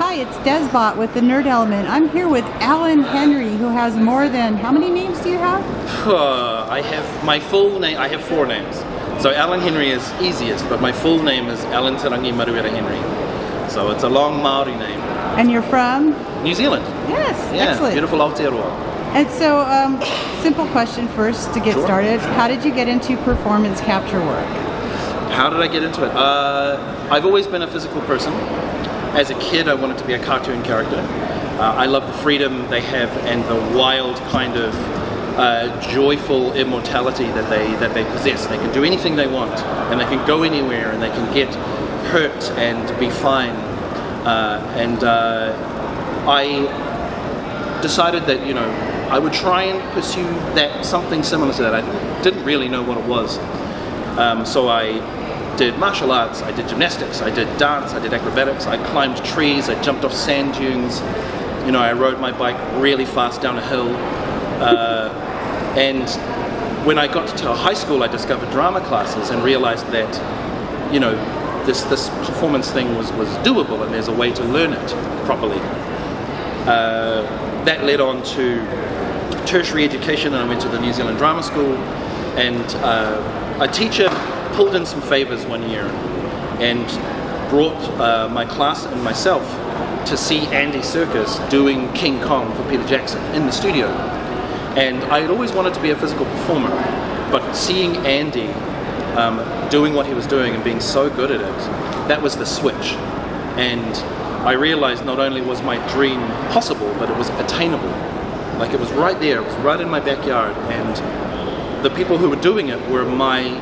Hi, it's Desbot with the Nerd Element. I'm here with Allan Henry, who has more than, how many names do you have? I have my full name, I have 4 names. So Allan Henry is easiest, but my full name is Allan Tarangi Maruera Henry. So it's a long Maori name. And you're from? New Zealand. Yes, yeah, excellent. Beautiful Aotearoa. And so, simple question first to get started. How did you get into performance capture work? How did I get into it? I've always been a physical person. As a kid, I wanted to be a cartoon character. I love the freedom they have and the wild kind of joyful immortality that they possess. They can do anything they want, and they can go anywhere, and they can get hurt and be fine. I decided that, you know, I would try and pursue that, something similar to that. I didn't really know what it was, so I did martial arts, I did gymnastics, I did dance, I did acrobatics, I climbed trees, I jumped off sand dunes, you know, I rode my bike really fast down a hill, and when I got to high school I discovered drama classes and realized that, you know, this performance thing was doable and there's a way to learn it properly. That led on to tertiary education, and I went to the New Zealand Drama School, and a teacher pulled in some favors one year and brought my class and myself to see Andy Serkis doing King Kong for Peter Jackson in the studio. And I had always wanted to be a physical performer, but seeing Andy doing what he was doing and being so good at it, that was the switch. And I realized not only was my dream possible, but it was attainable. Like, it was right there, it was right in my backyard, and the people who were doing it were my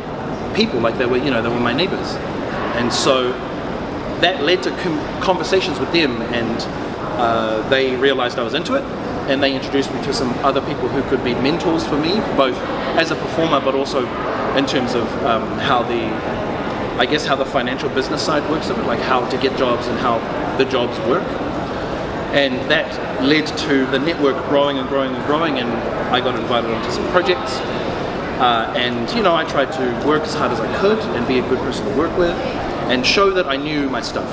people, like they were, you know, they were my neighbors. And so that led to conversations with them, and they realized I was into it, and they introduced me to some other people who could be mentors for me, both as a performer but also in terms of how the financial business side works of it, like how to get jobs and how the jobs work. And that led to the network growing and growing and growing, and I got invited onto some projects. And, you know, I tried to work as hard as I could and be a good person to work with and show that I knew my stuff.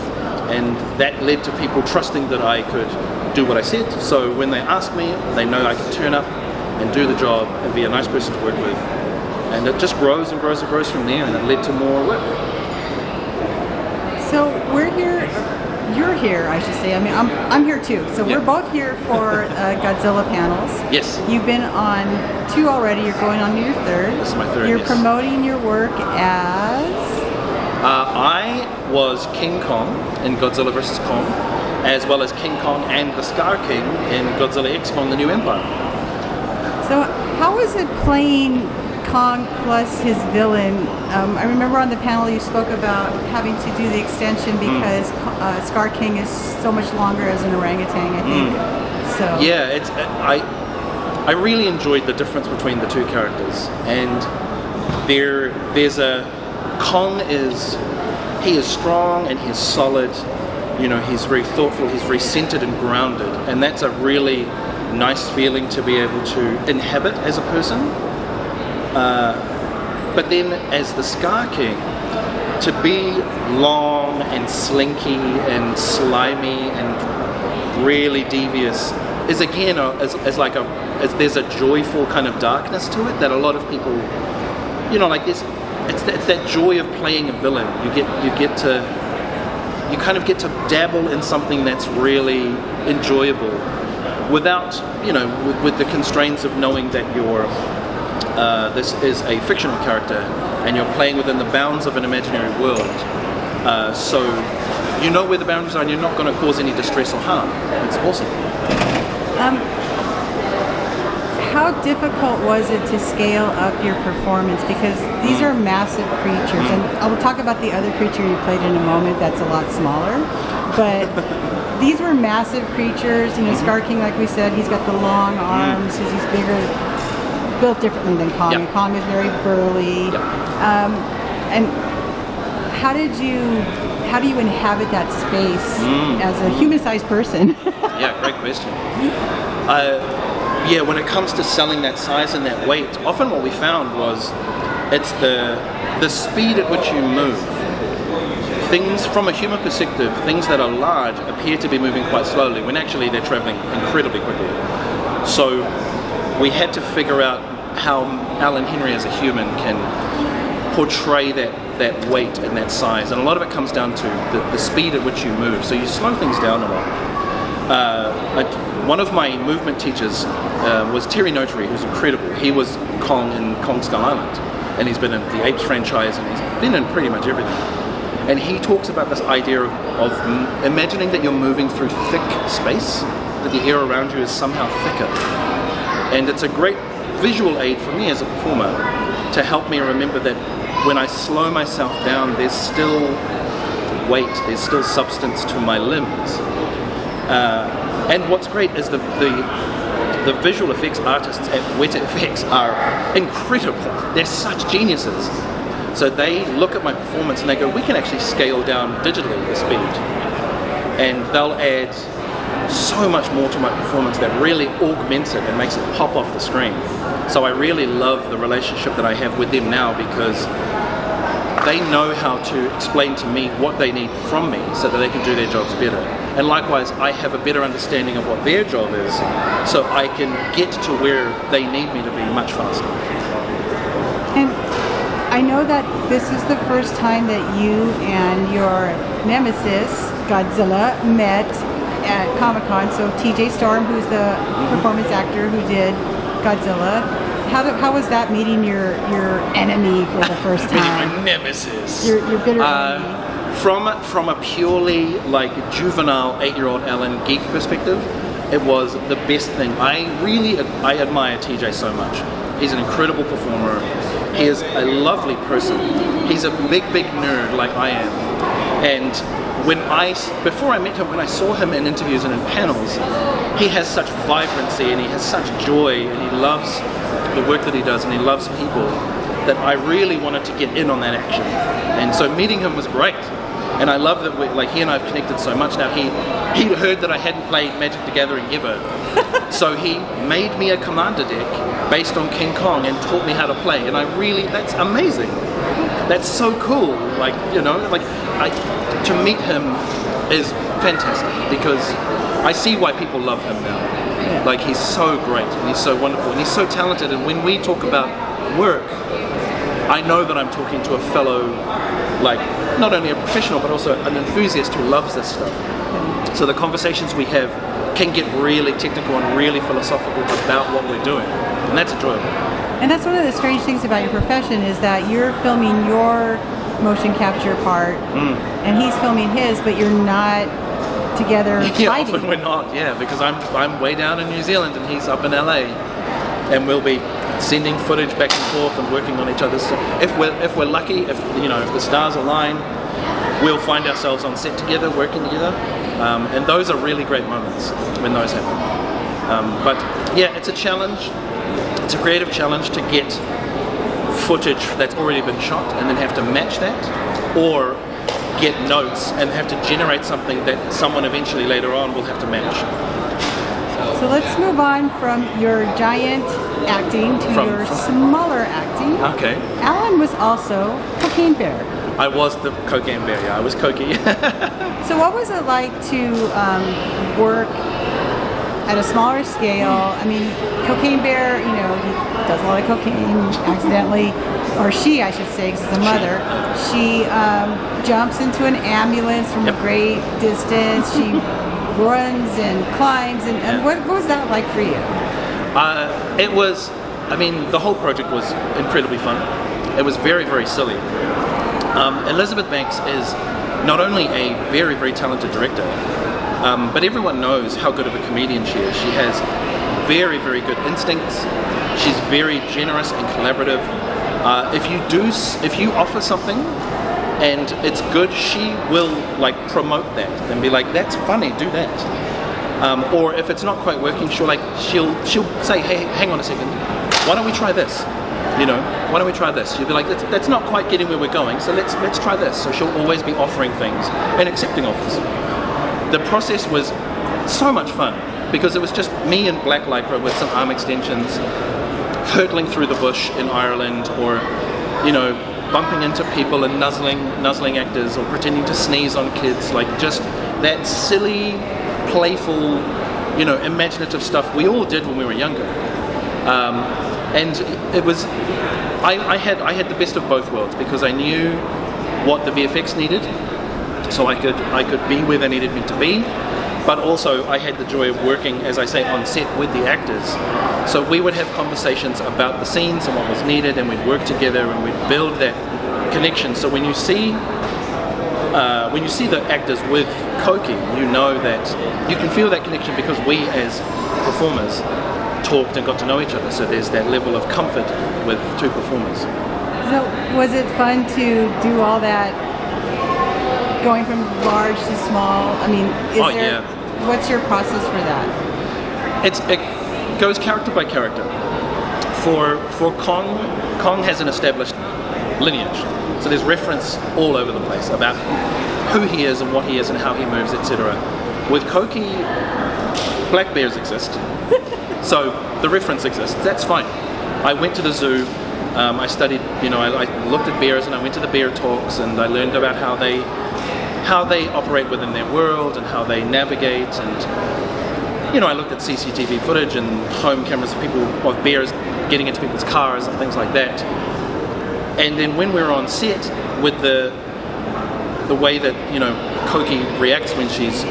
And that led to people trusting that I could do what I said. So when they ask me, they know I can turn up and do the job and be a nice person to work with. And it just grows and grows and grows from there, and it led to more work. So we're here, you're here, I should say. I mean, I'm here too. So we're both here for Godzilla panels. Yes. You've been on 2 already. You're going on to your 3rd. This is my 3rd. You're promoting your work as? I was King Kong in Godzilla vs. Kong, as well as King Kong and the Scar King in Godzilla X Kong: The New Empire. So how is it playing Kong plus his villain? I remember on the panel you spoke about having to do the extension because Scar King is so much longer as an orangutan, I think. So yeah, I really enjoyed the difference between the 2 characters, and there's a Kong he is strong and he's solid, you know, he's very thoughtful, he's very centered and grounded, and that's a really nice feeling to be able to inhabit as a person. But then as the Scar King, to be long and slinky and slimy and really devious is again there's a joyful kind of darkness to it that a lot of people, you know, like it's that joy of playing a villain. You kind of get to dabble in something that's really enjoyable without, you know, with the constraints of knowing that you're this is a fictional character and you're playing within the bounds of an imaginary world. So you know where the boundaries are and you're not going to cause any distress or harm. It's awesome. How difficult was it to scale up your performance? Because these are massive creatures, and I will talk about the other creature you played in a moment that's a lot smaller, but these were massive creatures. You know, Scar King, like we said, he's got the long arms, he's bigger, built differently than Kong. And Kong is very burly. And how do you inhabit that space as a human-sized person? Yeah, great question. Yeah, when it comes to selling that size and that weight, often what we found was it's the speed at which you move things from a human perspective, things that are large appear to be moving quite slowly when actually they're traveling incredibly quickly. So we had to figure out how Allan Henry as a human can portray that weight and that size, and a lot of it comes down to the speed at which you move. So you slow things down a lot. One of my movement teachers was Terry Notary, who's incredible. He was Kong in Kong Skull Island, and he's been in the Apes franchise, and he's been in pretty much everything. And he talks about this idea of imagining that you're moving through thick space, that the air around you is somehow thicker. And it's a great visual aid for me as a performer to help me remember that when I slow myself down, there's still weight, there's still substance to my limbs. And what's great is the visual effects artists at Weta Effects are incredible. They're such geniuses. So they look at my performance and they go, we can actually scale down digitally the speed. And they'll add so much more to my performance that really augments it and makes it pop off the screen. So I really love the relationship that I have with them now, because they know how to explain to me what they need from me so that they can do their jobs better. And likewise, I have a better understanding of what their job is, so I can get to where they need me to be much faster. And I know that this is the first time that you and your nemesis, Godzilla, met at Comic-Con. So TJ Storm, who's the performance actor who did Godzilla, how was that meeting your enemy for the first time? My nemesis. Your bitter enemy. From a purely like juvenile 8-year-old Alan geek perspective, it was the best thing. I admire TJ so much. He's an incredible performer. He is a lovely person. He's a big nerd like I am. And before I met him, when I saw him in interviews and in panels, he has such vibrancy and he has such joy, and he loves the work that he does, and he loves people, that I really wanted to get in on that action. And so meeting him was great. And I love that he and I have connected so much now. He heard that I hadn't played Magic the Gathering ever. So he made me a commander deck based on King Kong and taught me how to play. And that's amazing. That's so cool. To meet him is fantastic, because I see why people love him now. Yeah. Like, he's so great and he's so wonderful and he's so talented. And when we talk about work, I know that I'm talking to a fellow, not only a professional but also an enthusiast who loves this stuff. So the conversations we have can get really technical and really philosophical about what we're doing, and that's enjoyable. And that's one of the strange things about your profession, is that you're filming your motion capture part and he's filming his, but you're not together Yeah, fighting. often we're not, because I'm way down in New Zealand and he's up in LA, and we'll be sending footage back and forth and working on each other's. If we're lucky, if the stars align, we'll find ourselves on set together, working together, and those are really great moments when those happen. But yeah, it's a challenge. It's a creative challenge to get footage that's already been shot and then have to match that, or get notes and have to generate something that someone eventually later on will have to match. So let's move on from your giant acting to your smaller acting. Okay. Allan was also Cocaine Bear. I was the Cocaine Bear, yeah, I was Cokie. So what was it like to work at a smaller scale? I mean, Cocaine Bear, he does a lot of cocaine accidentally, or she, I should say, because it's a mother. She jumps into an ambulance from a great distance. She runs and climbs, and what was that like for you? It was, the whole project was incredibly fun. It was very, very silly. Elizabeth Banks is not only a very, very talented director, but everyone knows how good of a comedian she is. She has very, very good instincts. She's very generous and collaborative. If you offer something and it's good, she will promote that and be like, "That's funny, do that." Or if it's not quite working, she'll say, "Hey, hang on a second. Why don't we try this? Why don't we try this?" You'll be like, "That's not quite getting where we're going, so let's try this." So she'll always be offering things and accepting offers. The process was so much fun because it was just me in black lycra with some arm extensions, hurtling through the bush in Ireland, or bumping into people and nuzzling actors or pretending to sneeze on kids, like just that silly, playful, you know, imaginative stuff we all did when we were younger. And it was, I had the best of both worlds, because I knew what the VFX needed, so I could be where they needed me to be, but also I had the joy of working, as I say, on set with the actors. So we would have conversations about the scenes and what was needed, and we'd work together and we'd build that connection. So when you see the actors with Koki, you know that you can feel that connection, because we as performers talked and got to know each other. So there's that level of comfort with two performers. So was it fun to do all that, going from large to small? I mean, what's your process for that? It goes character by character. For Kong has an established lineage. So there's reference all over the place about who he is and what he is and how he moves, etc. With Koki, black bears exist. So the reference exists. That's fine. I went to the zoo. I studied, you know, I looked at bears, and I went to the bear talks, and I learned about how they operate within their world and how they navigate. And you know, I looked at CCTV footage and home cameras of bears getting into people's cars and things like that. And then when we were on set, with the way that, you know, Koki reacts when she's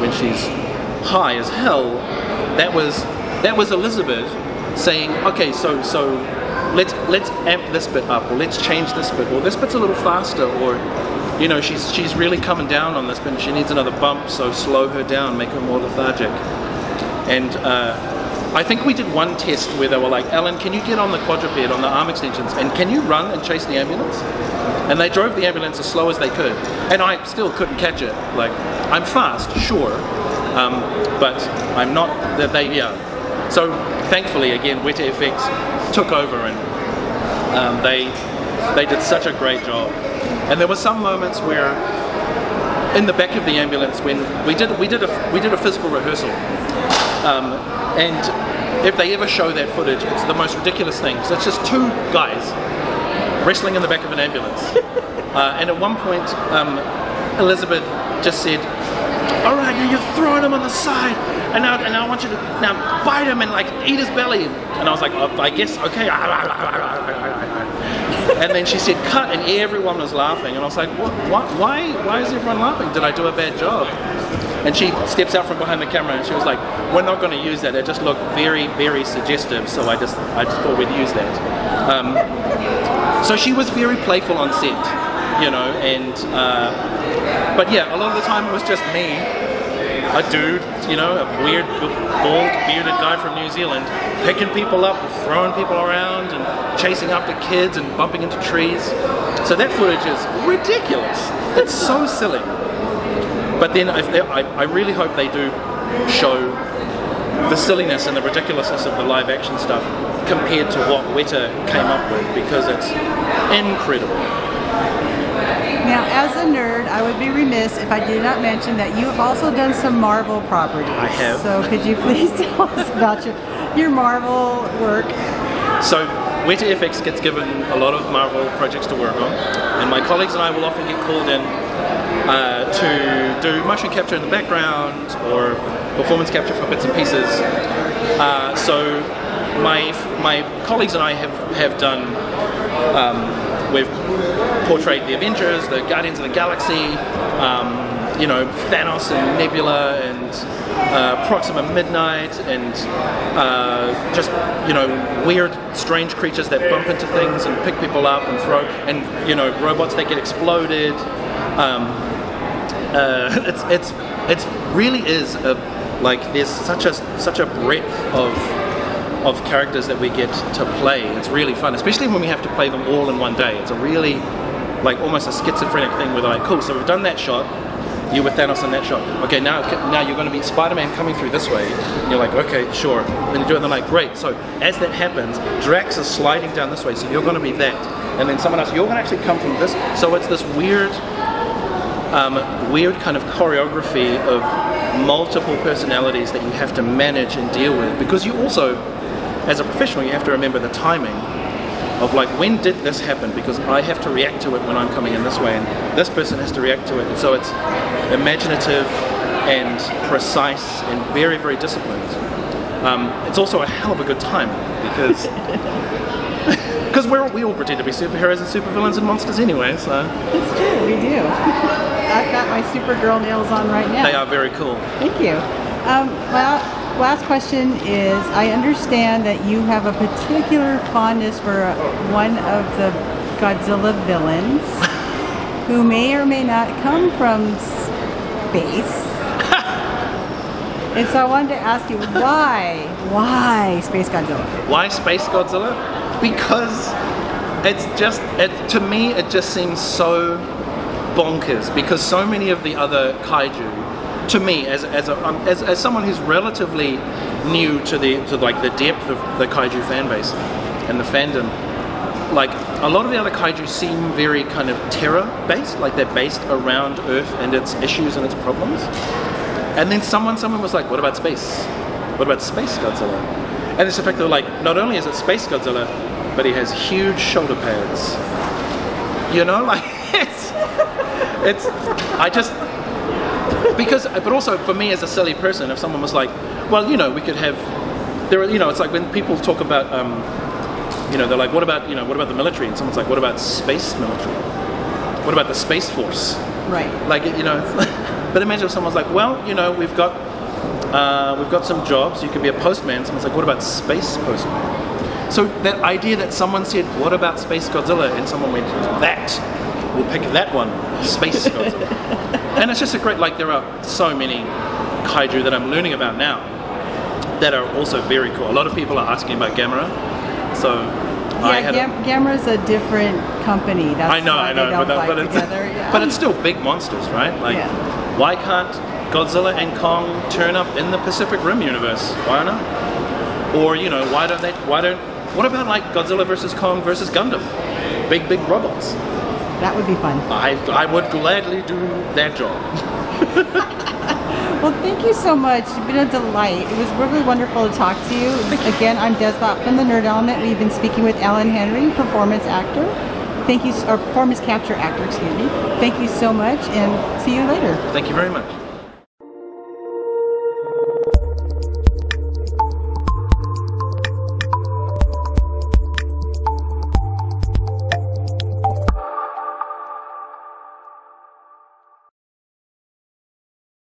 high as hell, that was Elizabeth saying, okay, so let's amp this bit up, or let's change this bit, or this bit's a little faster, or you know, she's really coming down on this bit and she needs another bump, so slow her down, make her more lethargic. And I think we did one test where they were like, Alan, can you get on the quadruped, on the arm extensions, and can you run and chase the ambulance? And they drove the ambulance as slow as they could, and I still couldn't catch it. Like, I'm fast, sure, but I'm not. So thankfully, again, Weta FX took over, and they did such a great job. And there were some moments where, in the back of the ambulance, when we did a physical rehearsal, and if they ever show that footage, it's the most ridiculous thing. So it's just two guys wrestling in the back of an ambulance. And at one point, Elizabeth just said, all right, now you're throwing him on the side, and I want you to now bite him and like eat his belly. And I was like, oh, I guess, okay. And then she said, cut, and everyone was laughing. And I was like, why is everyone laughing? Did I do a bad job? And she steps out from behind the camera and she was like, we're not going to use that. It just looked very, very suggestive, so I just thought we'd use that. So she was very playful on set, you know, and but yeah, a lot of the time it was just me, a dude, you know, a weird, bald, bearded guy from New Zealand, picking people up, throwing people around, and chasing after kids and bumping into trees. So that footage is ridiculous. It's so silly. But then I really hope they do show the silliness and the ridiculousness of the live action stuff compared to what Weta came up with, because it's incredible. Now, as a nerd, I would be remiss if I did not mention that you've also done some Marvel properties. I have. So could you please tell us about your Marvel work? So Weta FX gets given a lot of Marvel projects to work on, and my colleagues and I will often get called in to do motion capture in the background or performance capture for bits and pieces. So my colleagues and I have done, we've portrayed the Avengers, the Guardians of the Galaxy, you know, Thanos and Nebula and Proxima Midnight, and just, you know, weird, strange creatures that bump into things and pick people up and throw, and, you know, robots that get exploded. It's really is like there's such a breadth of characters that we get to play. It's really fun, especially when we have to play them all in one day. It's a really, like, almost a schizophrenic thing where they're like, cool, so we've done that shot, you with Thanos in that shot. Okay, now you're going to be Spider-Man coming through this way. And you're like, okay, sure. Then you do it, and they're like, great. So as that happens, Drax is sliding down this way, so you're going to be that. And then someone else, you're going to actually come from this. So it's this weird kind of choreography of multiple personalities that you have to manage and deal with, because you also, as a professional, you have to remember the timing. of like, when did this happen? Because I have to react to it when I'm coming in this way, and this person has to react to it. And so it's imaginative and precise and very, very disciplined. It's also a hell of a good time because we all pretend to be superheroes and supervillains and monsters anyway. So it's true, we do. I've got my Supergirl nails on right now. They are very cool. Thank you. Well, last question is, I understand that you have a particular fondness for one of the Godzilla villains who may or may not come from space. And so I wanted to ask you, why Space Godzilla? Why Space Godzilla? Because it's just, to me, it just seems so bonkers. Because so many of the other kaiju, to me, as someone who's relatively new to the depth of the kaiju fan base and the fandom, like a lot of the other kaiju seem very kind of terror based, like they're based around Earth and its issues and its problems. And then someone was like, what about space? What about Space Godzilla? And it's the fact that, like, not only is it Space Godzilla, but he has huge shoulder pads. You know, like, but also for me as a silly person, if someone was like, well, you know, we could have, it's like when people talk about, they're like, what about the military? And someone's like, what about space military? What about the Space Force? Right. Like, but imagine if someone's like, well, we've got some jobs, you could be a postman. Someone's like, what about space postman? So that idea that someone said, what about Space Godzilla? And someone went, we'll pick that one, Space Godzilla. And it's just a great, like, there are so many kaiju that I'm learning about now that are also very cool. A lot of people are asking about Gamera. So Gamera's a different company. That's I know, but it's still big monsters, right? Like, why can't Godzilla and Kong turn up in the Pacific Rim universe? Why not? Or what about like Godzilla versus Kong versus Gundam? Big robots. That would be fun. I would gladly do that job. Well, thank you so much. It's been a delight. It was really wonderful to talk to you. Again, I'm Desbot from the Nerd Element. We've been speaking with Allan Henry, performance actor. Thank you, or performance capture actor, excuse me. Thank you so much, and see you later. Thank you very much.